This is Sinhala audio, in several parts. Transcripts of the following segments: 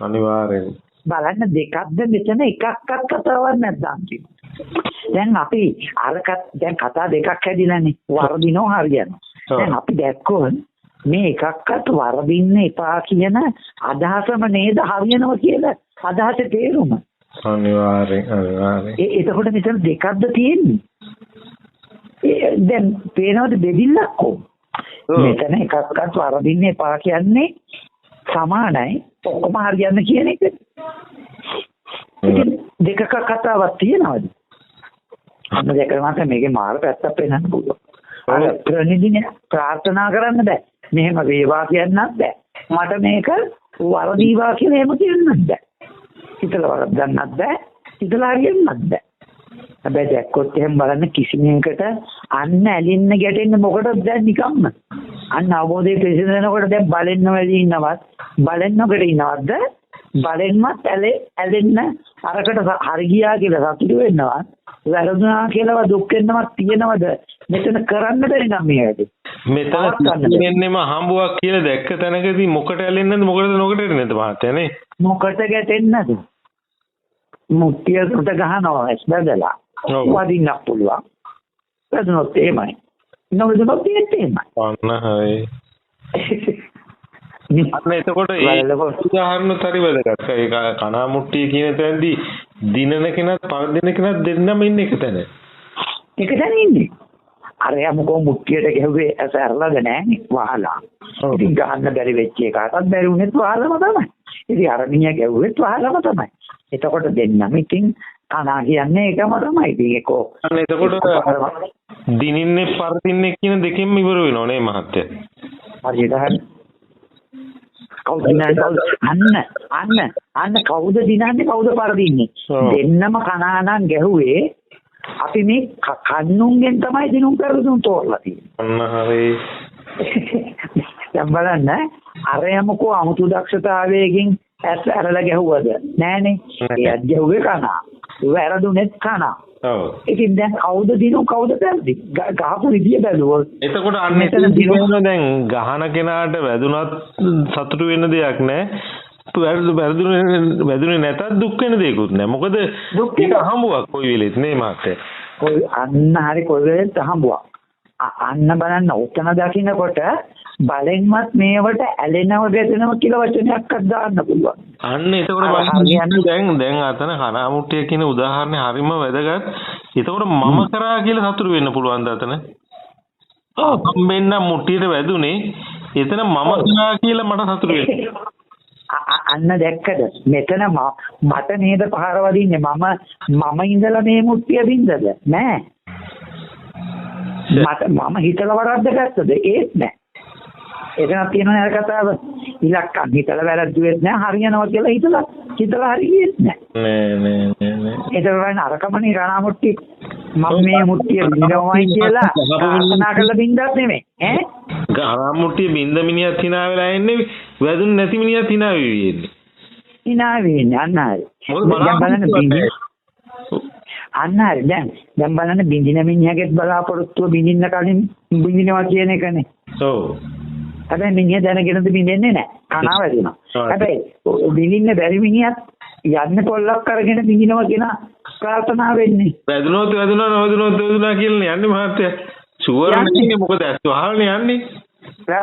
අනිවාර්යෙන්. බලන්න දෙකක්ද මෙතන එකක්වත් කතාවක් නැද්ද? දැන් අපි අරකට දැන් කතා දෙකක් හැදිලානේ. වරදිනෝ හරියනවා. දැන් අපි දැක්කොත් මේ එකක්වත් වරදින්න එපා කියන අදහසම නේද හරියනවා කියලා අදහසේ තේරුම. අනිවාර්යෙන්. එතකොට මෙතන දෙකක්ද තියෙන්නේ. දැන් පේනවද බෙදිල්ලක් කො? මෙතන එකක්වත් වරදින්න එපා කියන්නේ සමානයි ඔක්කොම හරියන්න කියන එක. දෙකක කතාවක් තියෙනවද? අන්න දෙකම මේකේ මාර පැත්තක් පේන්න පුළුවන්. අර ප්‍රතිදින ප්‍රාර්ථනා කරන්න බෑ. මෙහෙම වේවා කියන්නත් බෑ. මට මේක වරදීවා කියලා එහෙම කියන්නත් බෑ. හිතලා වරද්දන්නත් බෑ. හිතලා හරියන්නත් බෑ. හැබැයි දැක්කොත් එහෙම බලන්න කිසිම එකකට අන්න ඇලින්න ගැටෙන්න මොකටද දැන් නිකම්ම. අන්න අවබෝධයේ පිළිසඳනකොට දැන් බලෙන්න වෙලී ඉන්නවත් බලෙන්නකට ඉනවද? බලෙන්මත් ඇලෙන්න අරකට හරි ගියා කියලා සතුටු වෙනවා. වැරදුනා කියලා දුක් වෙනවත් තියෙනවද? මෙතන කරන්න බැරි නම් මේ වැඩේ. මෙතන තියෙන්නේම හම්බුවක් කියලා දැක්ක තැනකදී මොකට ඇලෙන්නද මොකටද නොකට එන්නේද මහත්තයානේ? මොකට ගැටෙන්නද? මුට්ටියට ගහනවා ඇස්බදලා. වදින්න පුළුවන්. වැදුනොත් එහෙමයි. නොවැදුනොත් එහෙමයි. අන්න හරි. අන්න එතකොට ඒ උදාහරණ තරි වැදගත්. ඒක කනා මුට්ටිය කියන තැනදී දිනන කෙනත් පරදින කෙනත් දෙන්නම ඉන්නේ එක තැන. එක තැන ඉන්නේ. අරයා මොකෝ මුට්ටියට ගැහුවේ ඇස ඇරලාද නැහනේ වහලා. ඉතින් ගහන්න බැරි වෙච්ච එකටත් බැරි වුණෙත් වහලම තමයි. ඉතින් අර මිනිහා ගැහුවෙත් වහලම තමයි. එතකොට දෙන්නම ඉතින් කනා කියන්නේ එකම තමයි. ඉතින් ඒකෝ අන්න එතකොට දිනින්නේ පරදින්නේ කියන දෙකෙන්ම ඉවර වෙනව නේ මහත්තයා. හරියට හරි. කවුද අන්න කවුද දිනන්නේ කවුද පරදින්නේ? දෙන්නම කනානම් ගැහුවේ අපි මේ කන්නුන්ගෙන් තමයි දිනුම් කරදුම් තෝරලා තියෙන්නේ. අන්න හරි. දැන් බලන්න අරයමකෝ අමුතු දක්ෂතාවයකින් ඇස් ඇරලා ගැහුවද? නෑනේ. ඒ ගැහුවේ කනා. ඒ වැරදුනේත් කනා. ඔව්. ඉතින් දැන් කවුද දිනු කවුද පැරදි? ගහපු විදිය බැලුවොත්. එතකොට අන්න එතන දිනුන දැන් ගහන කෙනාට වැදුනත් සතුටු වෙන්න දෙයක් නෑ. වැදුනේ නැතත් දුක් වෙන දෙයක්වත් නෑ. මොකද ඒක හම්බුවක් කොයි වෙලෙත් නේ මාත්‍යා. කොයි අන්න හරි කොයි වෙලෙත් හම්බුවක්. අන්න බලන්න උතන දකින්නකොට බලෙන්මත් මේවට ඇලෙනව ගැටෙනව කියලා වචනයක්වත් දාන්න පුළුවන්. අන්න එතකොට බලන්න දැන් අතන කනාමුට්ටිය කියන උදාහරණය හරිම වැදගත්. එතකොට මම කරා කියලා සතුටු වෙන්න පුළුවන් ද අතන? ඔව්. මෙන්න මුට්ටියට වැදුනේ එතන මම කරා කියලා මට සතුටු වෙන්න. අන්න දැක්කද? මෙතන මට නේද පහර වදින්නේ මම ඉඳලා මේ මුට්ටිය බින්දද? නෑ. මම හිතලා වරද්ද ගත්තද? ඒත් නෑ. එතන තියෙනවා නේද කතාව? ඉලක්කම් හිතලා වැරද්දුවෙත් නෑ හරියනවා කියලා හිතලා හරියෙත් නෑ. නෑ. ඒක වань අරකමනේ රණාමුට්ටි මම මේ මුට්ටිය බින්දවමයි කියලා ප්‍රාර්ථනා කරලා බින්දත් නෙමෙයි. ඈ? රණාමුට්ටිය බින්ද මිනිහත් hina වෙලා එන්නේ වැදුනේ නැති මිනිහත් hina වෙවි එන්නේ. hina වෙන්නේ අන්න හරි. දැන් බලන්න බින්දින අන්න හරි දැන් බලන්න බින්දින මිනිහගෙත් බලාපොරොත්තුව බින්දින්න කලින් බින්දිනවා කියන එකනේ. ඔව්. හැබැයි මිනිහ දැනගෙනද බින්දෙන්නේ නැහැ. කනවා වැදිනවා. හැබැයි බින්දින්න බැරි මිනිහත් යන්න පොල්ලක් අරගෙන බින්දිනවා කියන ප්‍රාර්ථනා වෙන්නේ. වැදුනොත් වැදුනා කියලා යන්නේ මහත්තයා. ෂුවර් නෙන්නේ මොකද ඇස් වහලනේ යන්නේ.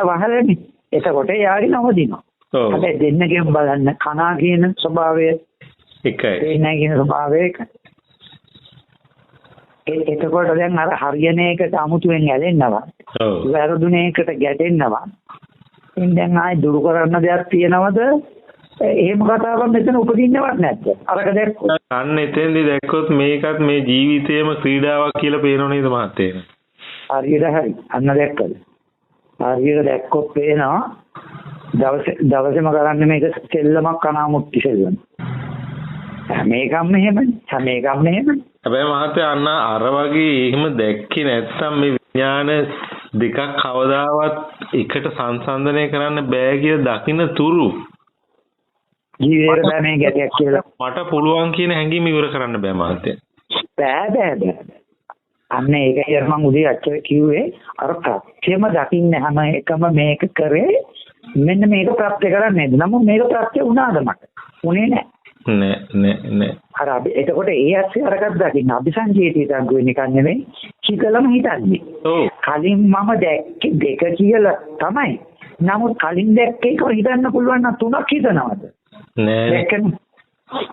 වහලනේ. එතකොට යාරි නවදිනවා. ඔව්. හැබැයි දෙන්නගෙන් බලන්න කනා කියන ස්වභාවය එකයි. දෙන්නගේ කියන ස්වභාවය එකයි. එතකොට දැන් අර හරියන එකට අමුතුවෙන් ඇලෙන්නවා. ඔව්. වැරදුනේ එකට ගැටෙන්නවා. දැන් ආයි දුරු කරන්න දෙයක් තියනවද? එහෙම කතාවක් මෙතන උපදින්නවත් නැද්ද? අරක දැක්කොත්. අන්න එතෙන්දී දැක්කොත් මේකත් මේ ජීවිතේම ක්‍රීඩාවක් කියලා පේනව නේද මහත්තයා? හරියට හරි. අන්න දැක්කද? හරියට දැක්කොත් පේනවා දවසේම කරන්නේ මේක සෙල්ලමක් කනාමුට්ටි සෙල්ලම. මේකම එහෙමනේ. හැබැයි මහත්තයා අන්න අර වගේ එහෙම දැක්කේ නැත්තම් මේ විඥාන දෙකක් කවදාවත් එකට සංසන්දනය කරන්න බෑ කියලා දකින්න තුරු ජීවිතේ මේ ගැටයක් කියලා මට පුළුවන් කියන හැඟීම ඉවර කරන්න බෑ මහත්තයා. බෑ. අන්න ඒකයි මම උදේ අච්චර කිව්වේ අර ප්‍රත්‍යම දකින්න හැම එකම මේක කරේ මෙන්න මේක ප්‍රත්‍ය කරන්නේ නේද? නමුත් මේක ප්‍රත්‍ය වුණාද මට? උනේ නැහැ. නෑ. අර අපි එතකොට ඒ ඇස්සේ අරකට දකින්න අபிසංජේතිතං කියන එක නෙවෙයි හිතලම හිතන්නේ. ඔව්. කලින් මම දැක්කේ දෙක කියලා තමයි. නමුත් කලින් දැක්කේ ඒක හිතන්න පුළුවන් නම් තුනක් හිතනවාද? නෑ. දැක්කනේ.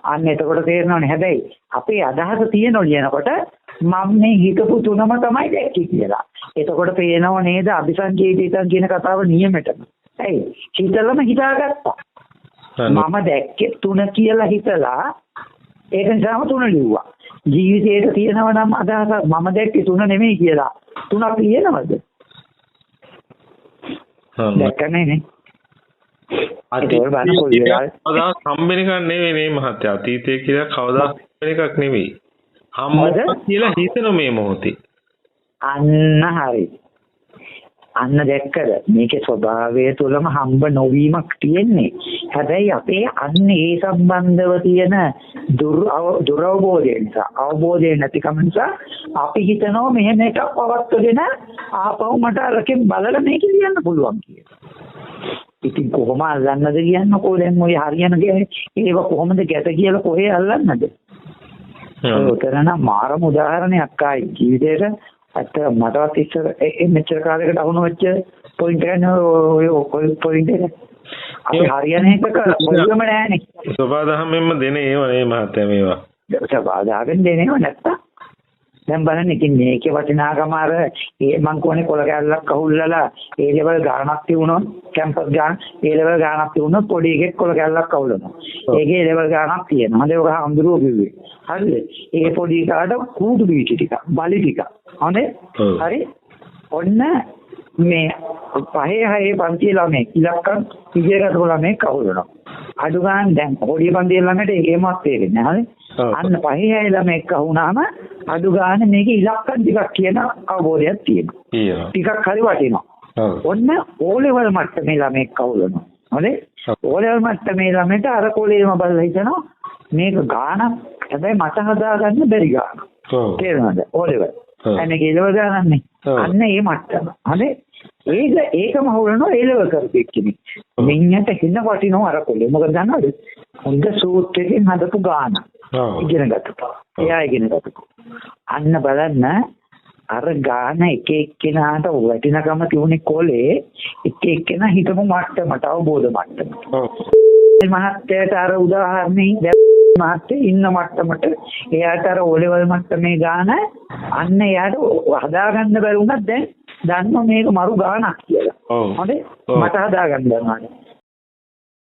අන්න එතකොට තේරෙනවනේ. හැබැයි අපේ අදහස තියෙනව ලියනකොට මම මේ හිතපු තුනම තමයි දැක්කේ කියලා. එතකොට පේනව නේද අபிසංජේතිතං කියන කතාව නියමෙටම. ඇයි? හිතලම හිතාගත්තා. මම දැක්කේ තුන කියලා හිතලා ඒක නිසාම තුන ලිව්වා. ජීවිතේට තියෙනව නම් අදහස මම දැක්කේ තුන නෙමෙයි කියලා. තුනක් තියෙනවද? දැක්කනේ නේ. කවදා හම්බෙන එකක් නෙවෙයි මේ මහත්තයා. අතීතය කියලා කවදා හම්බෙන එකක් නෙවෙයි. හම්බුනා කියලා හිතන මේ මොහොතේ. අන්න හරි. අන්න දැක්කද මේකේ ස්වභාවය තුළම හම්බ නොවීමක් තියෙන්නේ. හැබැයි අපේ අන්න ඒ සම්බන්ධව තියෙන දුරවබෝධය නිසා අවබෝධය නැතිකම නිසා අපි හිතනවා මෙහෙම එකක් පවත්වගෙන ආපහු මට අරකින් බලලා මේක ලියන්න පුළුවන් කියලා. ඉතින් කොහොම අල්ලන්නද කියන්නකෝ දැන් ඔය හරියන ඒව කොහොමද ගැට කියලා කොහේ අල්ලන්නද? උතරන මාරම උදාහරණයක් ආයි ජීවිතේට අත මටවත් ඉස්සර මෙච්චර කාලයකට අහුණු වෙච්ච පොයින්ට් එක ඔය පොයින්ට් එක අපි හරියන එකක මොළෙම නෑනේ. සබදාහමෙන්ම දෙන ඒවා නේ මහත්තයා මේවා. සබදාහමෙන් දෙනේව නැත්තා. දැන් බලන්න ඉතින් මේකේ වටිනාකම අර මං කොහොනේ කොල කැල්ලක් අහුල්ලලා ඒ ලෙවල් ගානක් තියුණොත් කැම්පස් ගාන ඒ ලෙවල් ගානක් තියුණොත් පොඩි එකෙක් කොල කැල්ලක් අහුලනවා. ඒකේ ලෙවල් ගානක් තියෙනවා. හඳ ඔක හඳුරුව කිව්වේ. හරිද? ඒ පොඩි කාට කූඩු බීටි ටික, බලි ටික. හොඳේ? හරි. ඔන්න මේ 5-6 පන්ති ළමයි ඉලක්කම් 20කට ළමයි කවුරුනවා. අඩු ගන්න දැන් පොඩි පන්ති ළමයට ඒකමත් තේරෙන්නේ නැහැ. අන්න 5-6 ළමයි කවුනාම අඩු ගන්න මේකේ ඉලක්කම් ටිකක් කියන අවබෝධයක් තියෙනවා. ටිකක් හරි වටිනවා. ඔන්න ඕලෙවල් මට්ටමේ ළමයි කවුරුනවා. හරි? ඕලෙවල් මට්ටමේ ළමයට අර කොලේම බලලා හිතනවා මේක ගානක් හැබැයි මට හදාගන්න බැරි ගානක්. තේරෙනවද? ඕලෙවල්. අනේ ඒලෙවල් ගානන්නේ. අන්න ඒ මට්ටම. හරි? ඒකම හවුලනවා ඒලෙවල් කරපෙක් කෙනෙක්. මිනිහට හින්න වටිනවා අර කොලේ. මොකද දන්නවද? හොඳ සූත්‍රයෙන් හදපු ගාන. ඉගෙන ගත්තා. එයා ඉගෙන ගත්තා. අන්න බලන්න අර ගාන එක එක්කෙනාට වටිනකම තියුනේ කොලේ එක එක්කෙනා හිතපු මට්ටමට අවබෝධ මට්ටමට. මහත්යට අර උදාහරණේ මහත්තයා ඉන්න මට්ටමට එයාට අර ඕලෙවල් මට්ටමේ ගාන අන්න එයාට හදාගන්න බැරි වුණත් දැන් දන්නවා මේක මරු ගානක් කියලා. හොඳේ මට හදාගන්න බැහැ.